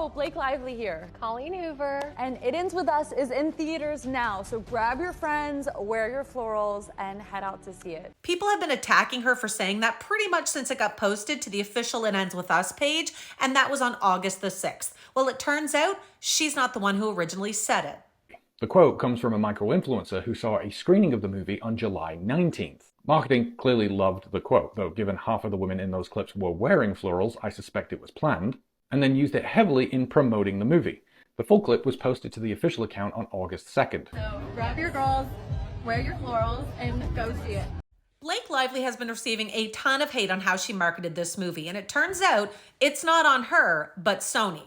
Hello, Blake Lively here. Colleen Hoover. And It Ends With Us is in theaters now, so grab your friends, wear your florals, and head out to see it. People have been attacking her for saying that pretty much since it got posted to the official It Ends With Us page, and that was on August the 6th. Well, it turns out she's not the one who originally said it. The quote comes from a micro-influencer who saw a screening of the movie on July 19th. Marketing clearly loved the quote, though given half of the women in those clips were wearing florals, I suspect it was planned, and then used it heavily in promoting the movie. The full clip was posted to the official account on August 2nd. So grab your girls, wear your florals, and go see it. Blake Lively has been receiving a ton of hate on how she marketed this movie, and it turns out it's not on her, but Sony.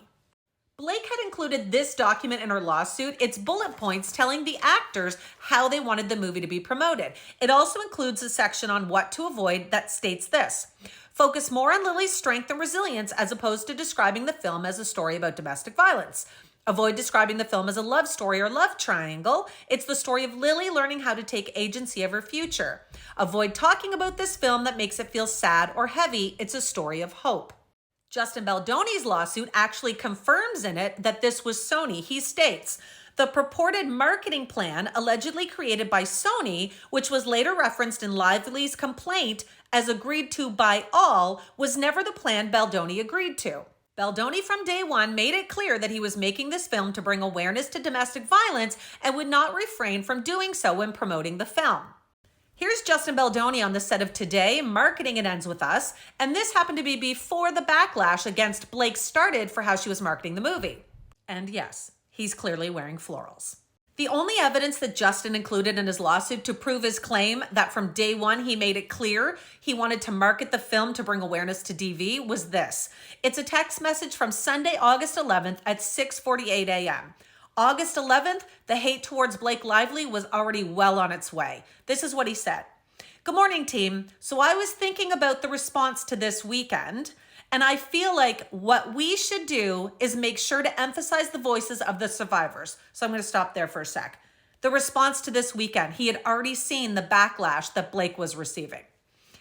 Blake had included this document in her lawsuit. It's bullet points telling the actors how they wanted the movie to be promoted. It also includes a section on what to avoid that states this: focus more on Lily's strength and resilience as opposed to describing the film as a story about domestic violence. Avoid describing the film as a love story or love triangle. It's the story of Lily learning how to take agency of her future. Avoid talking about this film that makes it feel sad or heavy. It's a story of hope. Justin Baldoni's lawsuit actually confirms in it that this was Sony. He states, the purported marketing plan allegedly created by Sony, which was later referenced in Lively's complaint as agreed to by all, was never the plan Baldoni agreed to. Baldoni from day one made it clear that he was making this film to bring awareness to domestic violence and would not refrain from doing so when promoting the film. Here's Justin Baldoni on the set of Today, marketing It Ends With Us, and this happened to be before the backlash against Blake started for how she was marketing the movie. And yes, he's clearly wearing florals. The only evidence that Justin included in his lawsuit to prove his claim that from day one he made it clear he wanted to market the film to bring awareness to DV was this. It's a text message from Sunday, August 11th at 6:48 a.m. August 11th, the hate towards Blake Lively was already well on its way. This is what he said. Good morning, team. So I was thinking about the response to this weekend, and I feel like what we should do is make sure to emphasize the voices of the survivors. So I'm going to stop there for a sec. The response to this weekend, he had already seen the backlash that Blake was receiving.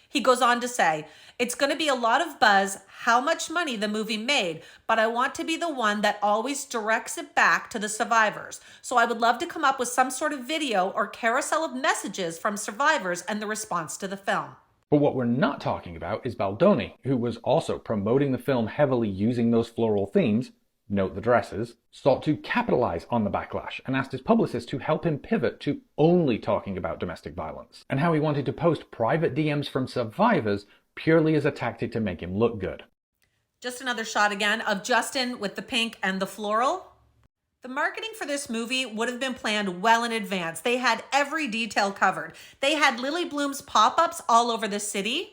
He goes on to say, it's going to be a lot of buzz, how much money the movie made, but I want to be the one that always directs it back to the survivors. So I would love to come up with some sort of video or carousel of messages from survivors and the response to the film. But what we're not talking about is Baldoni, who was also promoting the film heavily using those floral themes, note the dresses, sought to capitalize on the backlash and asked his publicist to help him pivot to only talking about domestic violence, and how he wanted to post private DMs from survivors purely as a tactic to make him look good. Just another shot again of Justin with the pink and the floral. The marketing for this movie would have been planned well in advance. They had every detail covered. They had Lily Bloom's pop-ups all over the city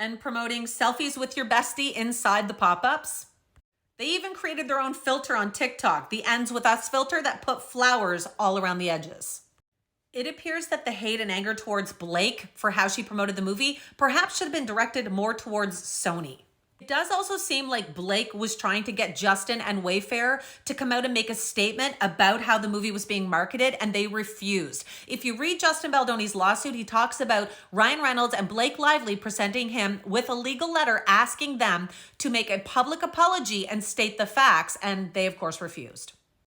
and promoting selfies with your bestie inside the pop-ups. They even created their own filter on TikTok, the Ends With Us filter that put flowers all around the edges. It appears that the hate and anger towards Blake for how she promoted the movie perhaps should have been directed more towards Sony. It does also seem like Blake was trying to get Justin and Wayfair to come out and make a statement about how the movie was being marketed, and they refused. If you read Justin Baldoni's lawsuit, he talks about Ryan Reynolds and Blake Lively presenting him with a legal letter asking them to make a public apology and state the facts, and they of course refused.